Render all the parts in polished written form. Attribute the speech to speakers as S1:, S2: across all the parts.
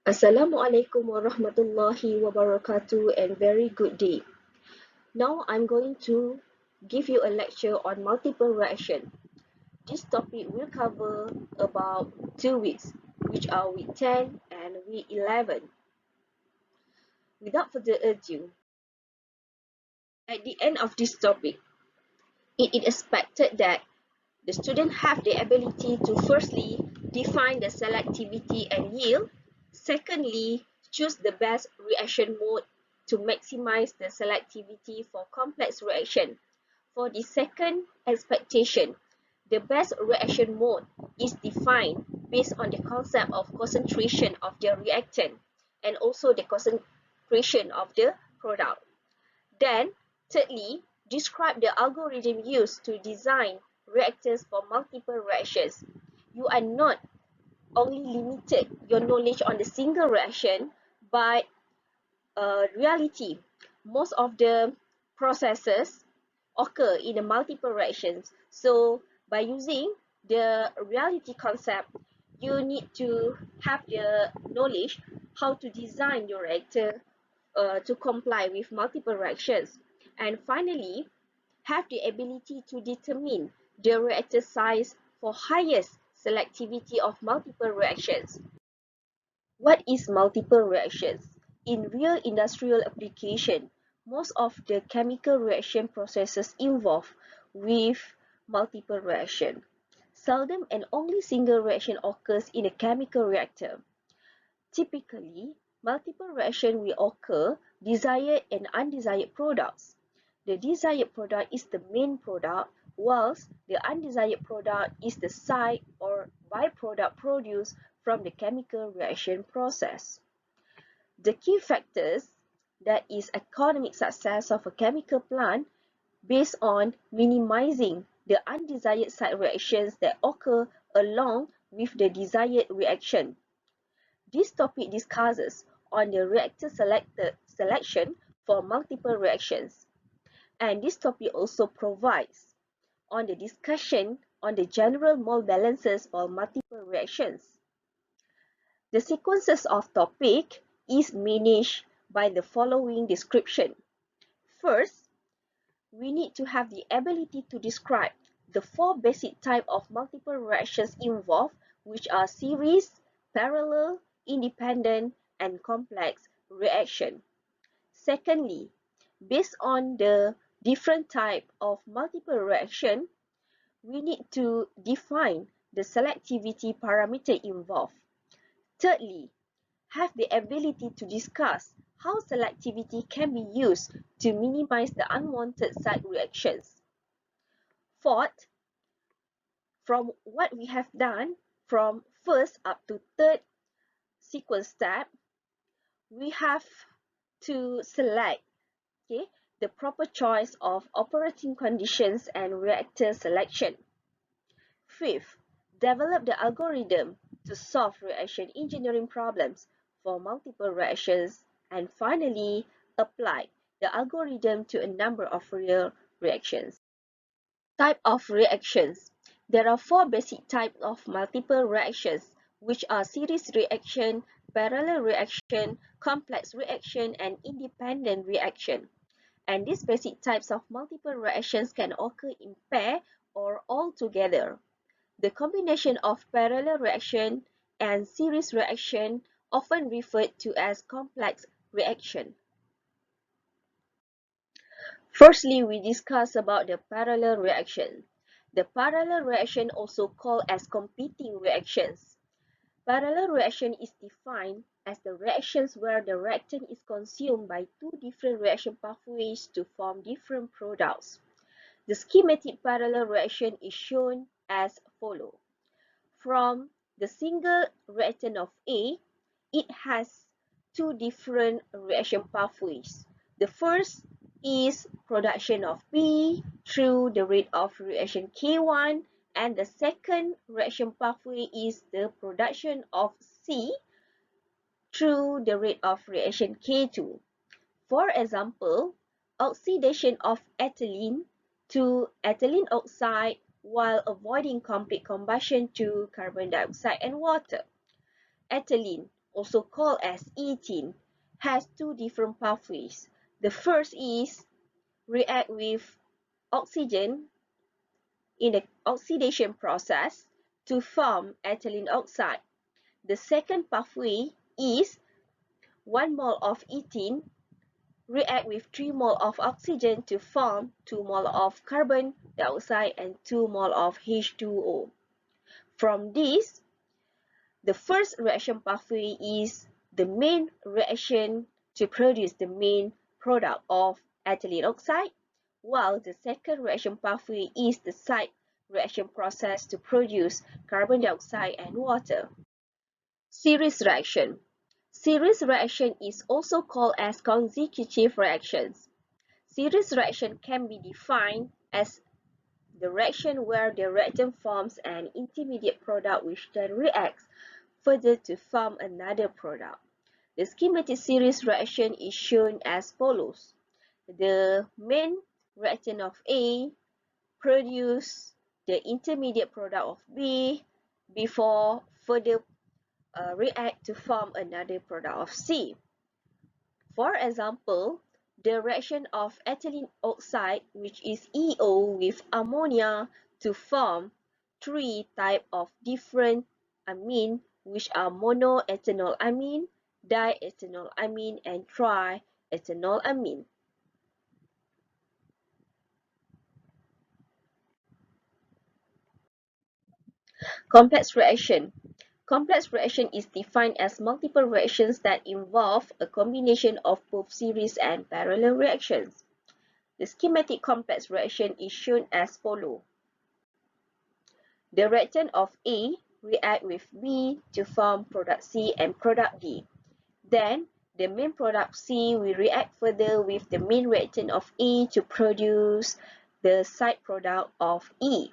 S1: Assalamualaikum warahmatullahi wabarakatuh and very good day. Now I'm going to give you a lecture on multiple reaction. This topic will cover about 2 weeks, which are week 10 and week 11. Without further ado, at the end of this topic, it is expected that the student have the ability to firstly define the selectivity and yield, secondly choose the best reaction mode to maximize the selectivity for complex reaction. For the second expectation, the best reaction mode is defined based on the concept of concentration of the reactant and also the concentration of the product. Then, thirdly, describe the algorithm used to design reactors for multiple reactions. You are not only limited your knowledge on the single reaction, but reality, most of the processes occur in the multiple reactions. So, by using the reality concept, you need to have the knowledge how to design your reactor to comply with multiple reactions. And finally, have the ability to determine the reactor size for highest selectivity of multiple reactions. What is multiple reactions? In real industrial application, most of the chemical reaction processes involve with multiple reaction. Seldom and only single reaction occurs in a chemical reactor. Typically, multiple reaction will occur desired and undesired products. The desired product is the main product, whilst the undesired product is the side or byproduct produced from the chemical reaction process. The key factors that is economic success of a chemical plant based on minimizing the undesired side reactions that occur along with the desired reaction. This topic discusses on the reactor selection for multiple reactions. And this topic also provides on the discussion on the general mole balances for multiple reactions. The sequences of topic is managed by the following description. First, we need to have the ability to describe the four basic types of multiple reactions involved, which are series, parallel, independent, and complex reaction. Secondly, based on the different type of multiple reaction, we need to define the selectivity parameter involved. Thirdly, have the ability to discuss how selectivity can be used to minimize the unwanted side reactions. Fourth, from what we have done from first up to third sequence step, we have to select the proper choice of operating conditions and reactor selection. Fifth, develop the algorithm to solve reaction engineering problems for multiple reactions. And finally, apply the algorithm to a number of real reactions. Type of reactions. There are four basic types of multiple reactions, which are series reaction, parallel reaction, complex reaction, and independent reaction. And these basic types of multiple reactions can occur in pair or all together. The combination of parallel reaction and series reaction, often referred to as complex reaction. Firstly, we discuss about the parallel reaction. The parallel reaction, also called as competing reactions. Parallel reaction is defined as the reactions where the reactant is consumed by two different reaction pathways to form different products. The schematic parallel reaction is shown as follows. From the single reactant of A, it has two different reaction pathways. The first is production of B through the rate of reaction K1, and the second reaction pathway is the production of C through the rate of reaction K2. For example, oxidation of ethylene to ethylene oxide while avoiding complete combustion to carbon dioxide and water. Ethylene also called as ethene, has two different pathways. The first is react with oxygen in the oxidation process to form ethylene oxide. The second pathway is 1 mole of ethene react with 3 mole of oxygen to form 2 mole of carbon dioxide and 2 mole of H2O. From this, the first reaction pathway is the main reaction to produce the main product of ethylene oxide, while the second reaction pathway is the side reaction process to produce carbon dioxide and water. Series reaction. Series reaction is also called as consecutive reactions. Series reaction can be defined as the reaction where the reactant forms an intermediate product which then reacts further to form another product. The schematic series reaction is shown as follows. The main reactant of A produces the intermediate product of B before further react to form another product of C. For example, the reaction of ethylene oxide, which is EO, with ammonia to form three types of different amine, which are monoethanolamine, diethanolamine, and triethanolamine. Complex reaction. Complex reaction is defined as multiple reactions that involve a combination of both series and parallel reactions. The schematic complex reaction is shown as follows. The reactant of A react with B to form product C and product D. Then, the main product C will react further with the main reactant of A to produce the side product of E.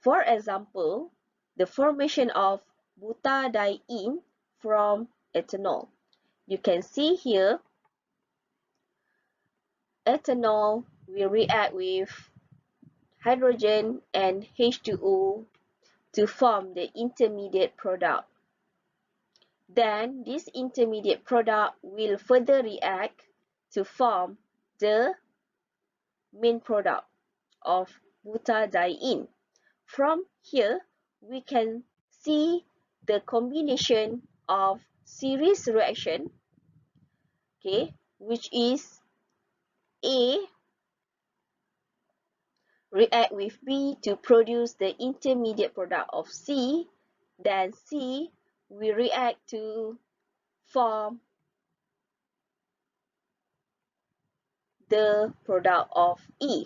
S1: For example, the formation of butadiene from ethanol. You can see here, ethanol will react with hydrogen and H2O to form the intermediate product. Then this intermediate product will further react to form the main product of butadiene. From here, we can see the combination of series reaction, okay, which is A react with B to produce the intermediate product of C, then C will react to form the product of E.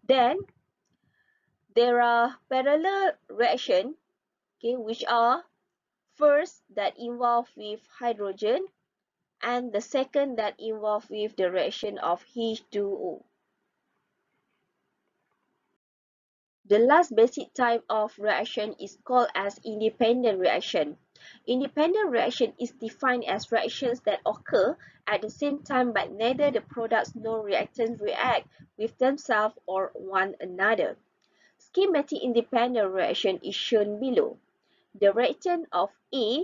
S1: Then there are parallel reaction, okay, which are first that involve with hydrogen and the second that involve with the reaction of H2O. The last basic type of reaction is called as independent reaction. Independent reaction is defined as reactions that occur at the same time but neither the products nor reactants react with themselves or one another. Schematic independent reaction is shown below. The reactant of A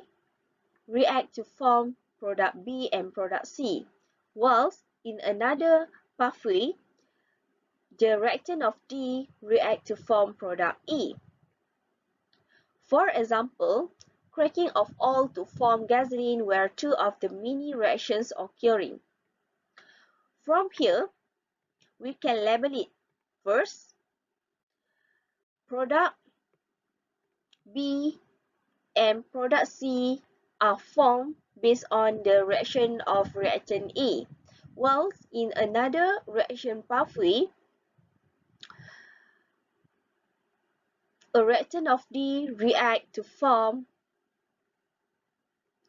S1: react to form product B and product C, whilst in another pathway, the reactant of D react to form product E. For example, cracking of oil to form gasoline were two of the many reactions occurring. From here, we can label it. First, product B and product C are formed based on the reaction of reactant A, whilst in another reaction pathway, a reactant of D react to form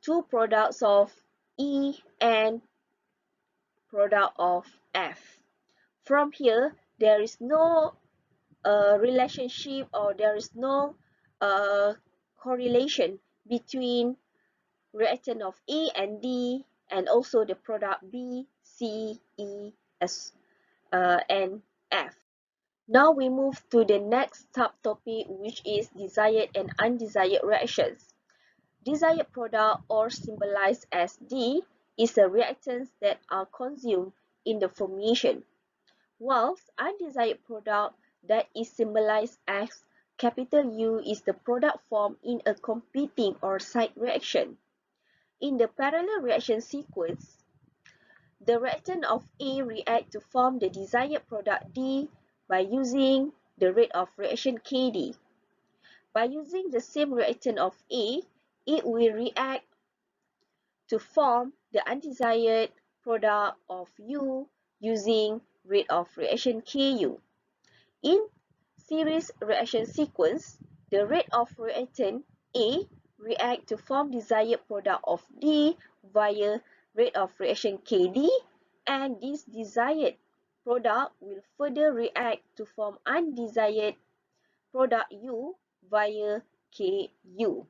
S1: two products of E and product of F. From here, there is no relationship or there is no correlation between reactant of A and D and also the product B, C, E, and F. Now we move to the next subtopic, which is desired and undesired reactions. Desired product, or symbolized as D, is the reactants that are consumed in the formation, whilst undesired product, that is symbolized as capital U, is the product formed in a competing or side reaction. In the parallel reaction sequence, the reactant of A react to form the desired product D by using the rate of reaction Kd. By using the same reactant of A, it will react to form the undesired product of U using rate of reaction Ku. In series reaction sequence, the rate of reactant A react to form desired product of D via rate of reaction Kd, and this desired product will further react to form undesired product U via Ku.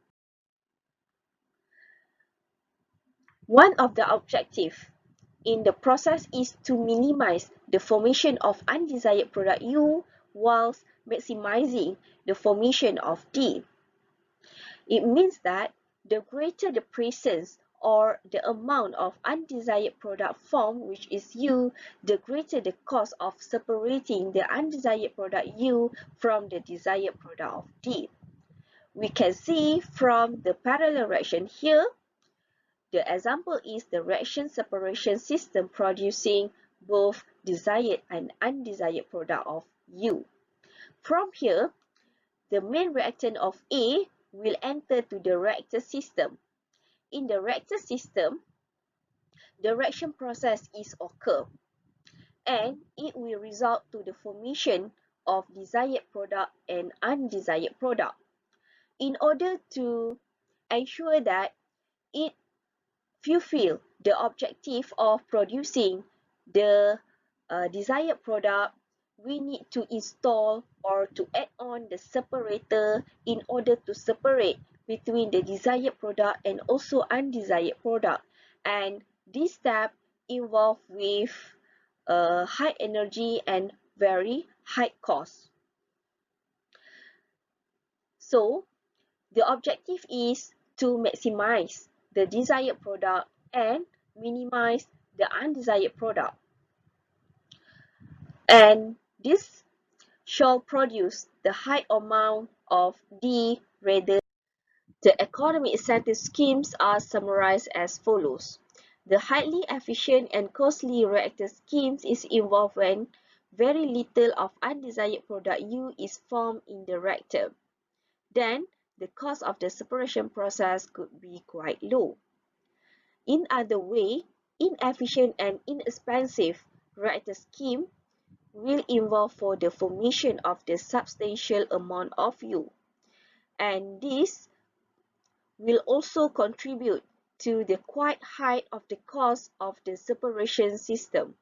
S1: One of the objectives in the process is to minimize the formation of undesired product U whilst maximizing the formation of D. It means that the greater the presence or the amount of undesired product formed, which is U, the greater the cost of separating the undesired product U from the desired product of D. We can see from the parallel reaction here, the example is the reaction separation system producing both desired and undesired product of U. From here, the main reactant of A will enter to the reactor system. In the reactor system, the reaction process is occur, and it will result to the formation of desired product and undesired product. In order to ensure that it fulfill the objective of producing the desired product, we need to install or to add on the separator in order to separate between the desired product and also undesired product. And this step involved with high energy and very high cost. So the objective is to maximize the desired product and minimize the undesired product. And this shall produce the high amount of D rather. The economic incentive schemes are summarized as follows. The highly efficient and costly reactor schemes is involved when very little of undesired product U is formed in the reactor. Then, the cost of the separation process could be quite low. In other way, inefficient and inexpensive reactor scheme will involve for the formation of the substantial amount of U, and this will also contribute to the quite high of the cost of the separation system.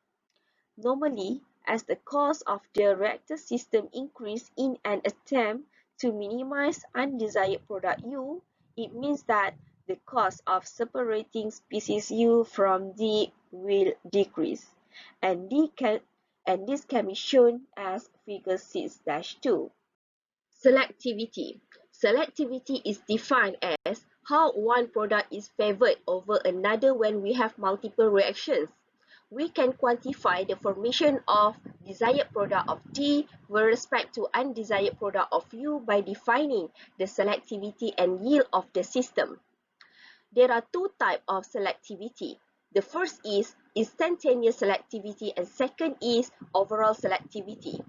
S1: Normally, as the cost of the reactor system increase in an attempt to minimize undesired product U, it means that the cost of separating species U from D will decrease, and this can be shown as figure 6-2. Selectivity. Selectivity is defined as how one product is favored over another when we have multiple reactions. We can quantify the formation of desired product of D with respect to undesired product of U by defining the selectivity and yield of the system. There are two types of selectivity. The first is instantaneous selectivity and second is overall selectivity.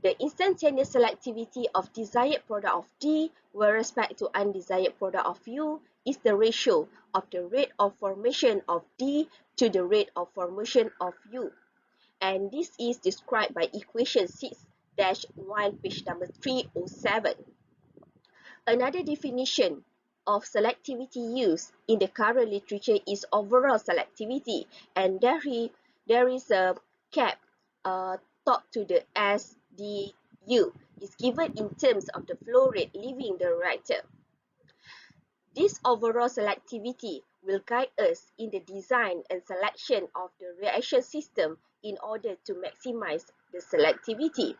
S1: The instantaneous selectivity of desired product of D with respect to undesired product of U is the ratio of the rate of formation of D to the rate of formation of U. And this is described by equation 6-1, page number 307. Another definition of selectivity used in the current literature is overall selectivity, and there is a cap taught to the SDU is given in terms of the flow rate leaving the reactor. This overall selectivity will guide us in the design and selection of the reaction system in order to maximize the selectivity.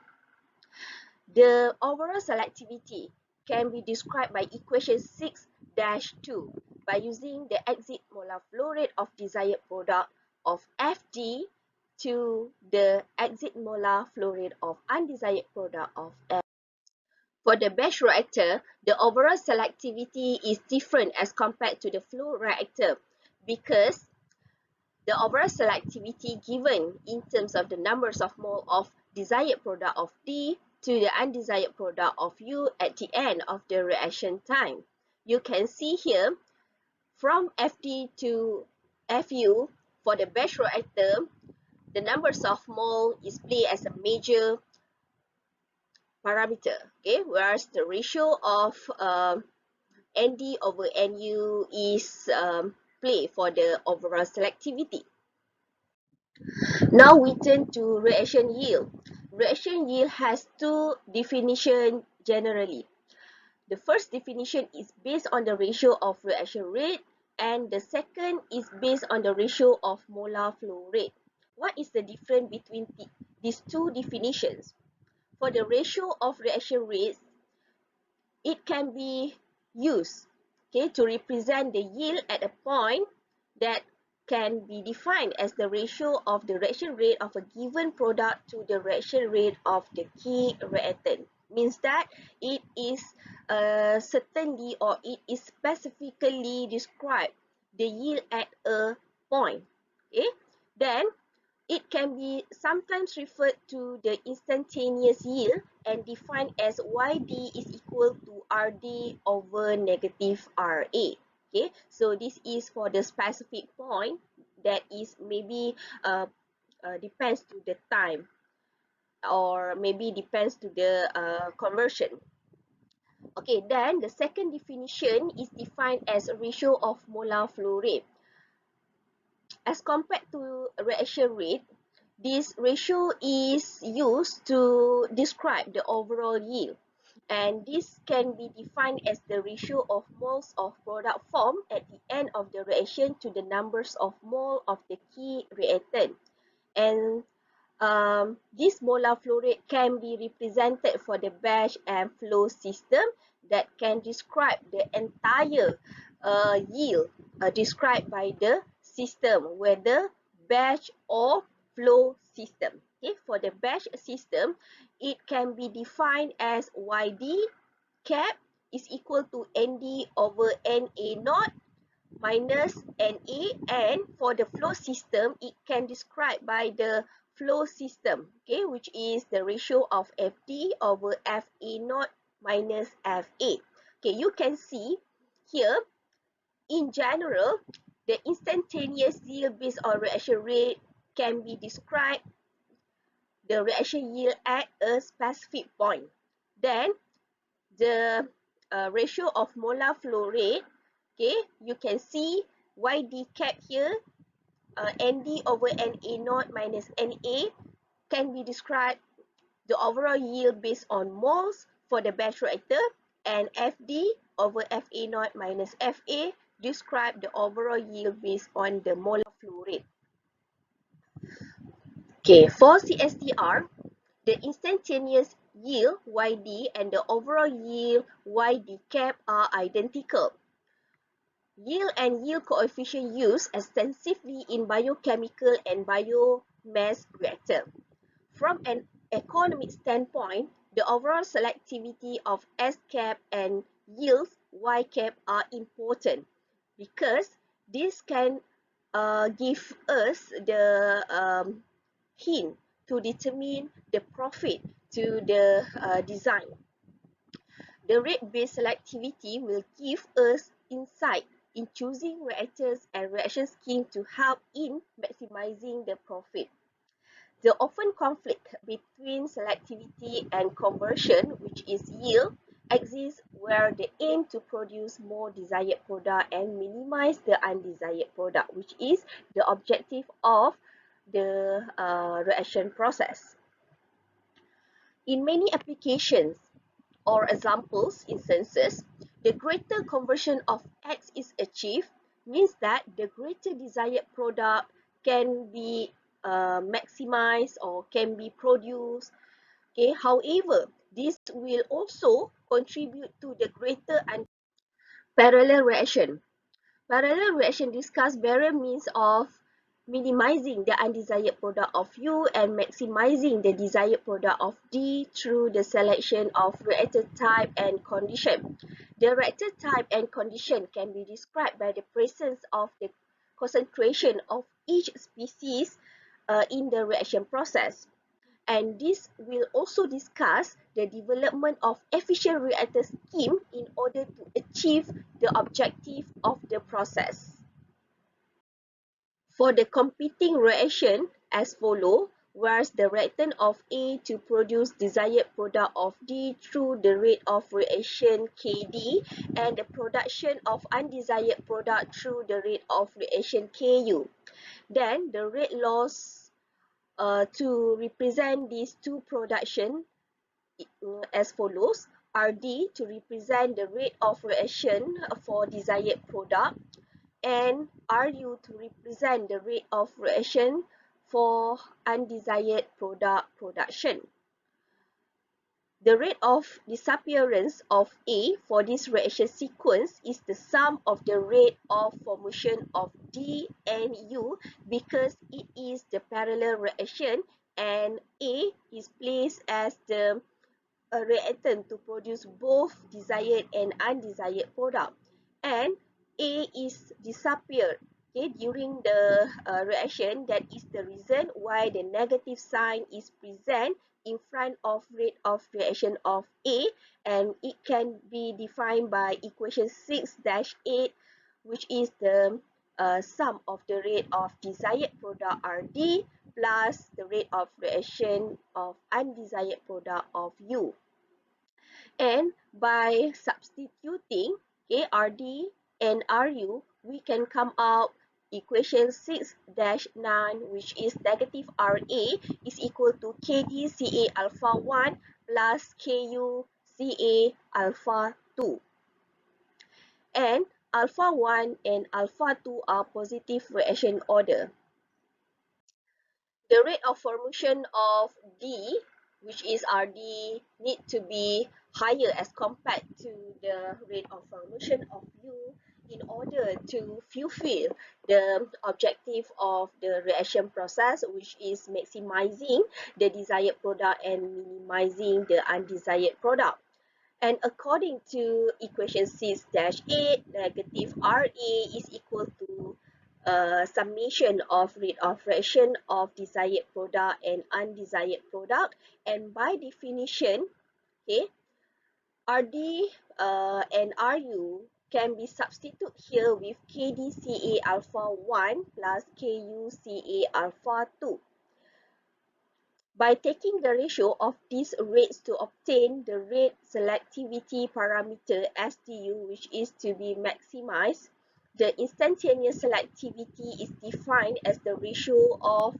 S1: The overall selectivity can be described by equation 2 by using the exit molar flow rate of desired product of FD to the exit molar flow rate of undesired product of F. For the batch reactor, the overall selectivity is different as compared to the flow reactor because the overall selectivity given in terms of the numbers of mole of desired product of D to the undesired product of U at the end of the reaction time. You can see here from FD to FU for the batch reactor, the numbers of mole is played as a major parameter, okay, whereas the ratio of ND over NU is play for the overall selectivity. Now we turn to reaction yield. Reaction yield has two definitions generally. The first definition is based on the ratio of reaction rate, and the second is based on the ratio of molar flow rate. What is the difference between these two definitions? For the ratio of reaction rates, it can be used, okay, to represent the yield at a point that can be defined as the ratio of the reaction rate of a given product to the reaction rate of the key reactant. Means that it is certainly, or it is specifically described the yield at a point. Okay, then it can be sometimes referred to the instantaneous yield and defined as YD is equal to RD over negative RA. Okay, so this is for the specific point that is maybe depends to the time, or maybe depends to the conversion. Okay, then the second definition is defined as a ratio of molar flow rate. As compared to reaction rate, this ratio is used to describe the overall yield, and this can be defined as the ratio of moles of product formed at the end of the reaction to the numbers of mole of the key reactant. And this molar flow rate can be represented for the batch and flow system that can describe the entire yield described by the system, whether batch or flow system. Okay, for the batch system, it can be defined as YD cap is equal to ND over NA naught minus NA, and for the flow system, it can describe by the flow system, okay, which is the ratio of FD over FA naught minus FA. Okay, you can see here, in general, the instantaneous yield based on reaction rate can be described the reaction yield at a specific point. Then the ratio of molar flow rate, okay, you can see YD cap here, ND over NA naught minus NA can be described the overall yield based on moles for the batch reactor, and FD over FA naught minus FA describe the overall yield based on the molar flow rate. Okay, for CSTR, the instantaneous yield YD and the overall yield YD cap are identical. Yield and yield coefficient used extensively in biochemical and biomass reactor. From an economic standpoint, the overall selectivity of S cap and yields Y cap are important because this can give us the hint to determine the profit to the design. The rate-based selectivity will give us insight in choosing reactors and reaction scheme to help in maximizing the profit. The often conflict between selectivity and conversion, which is yield, exists where they aim to produce more desired product and minimize the undesired product, which is the objective of the reaction process. In many applications or examples instances, the greater conversion of X is achieved means that the greater desired product can be maximized or can be produced. Okay, however, this will also contribute to the greater Parallel reaction. Parallel reaction discuss various means of minimizing the undesired product of U and maximizing the desired product of D through the selection of reactor type and condition. The reactor type and condition can be described by the presence of the concentration of each species in the reaction process. And this will also discuss the development of efficient reactor scheme in order to achieve the objective of the process. For the competing reaction as follow, whereas the reactant of A to produce desired product of D through the rate of reaction Kd and the production of undesired product through the rate of reaction Ku. Then the rate laws to represent these two production as follows: Rd to represent the rate of reaction for desired product, and Ru to represent the rate of reaction for undesired product production. The rate of disappearance of A for this reaction sequence is the sum of the rate of formation of D and U because it is the parallel reaction and A is placed as the reactant to produce both desired and undesired product, and A is disappeared, okay, during the reaction. That is the reason why the negative sign is present in front of rate of reaction of A, and it can be defined by equation 6-8, which is the sum of the rate of desired product Rd plus the rate of reaction of undesired product of U. And by substituting Rd and Ru, we can come out equation 6-9, which is negative Ra is equal to Kd Ca alpha 1 plus Ku Ca alpha 2. And alpha 1 and alpha 2 are positive reaction order. The rate of formation of D, which is Rd, need to be higher as compared to the rate of formation of U in order to fulfill the objective of the reaction process, which is maximizing the desired product and minimizing the undesired product. And according to equation 6-8, negative Ra is equal to summation of rate of reaction of desired product and undesired product. And by definition, okay, Rd and Ru can be substituted here with Kd Ca alpha 1 plus Ku Ca alpha 2. By taking the ratio of these rates to obtain the rate selectivity parameter STU, which is to be maximized, the instantaneous selectivity is defined as the ratio of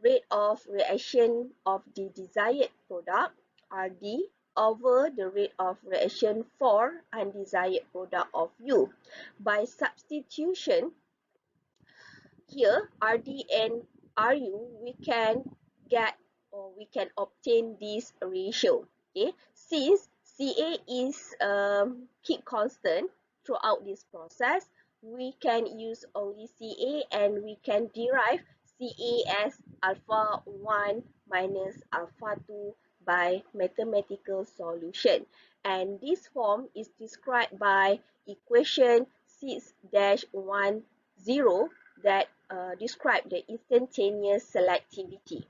S1: rate of reaction of the desired product Rd over the rate of reaction for undesired product of U. By substitution, here Rd and Ru, we can get or we can obtain this ratio. Okay, since Ca is keep constant throughout this process, we can use only Ca and we can derive Ca as alpha 1 minus alpha 2 by mathematical solution, and this form is described by equation 6-10 that describe the instantaneous selectivity.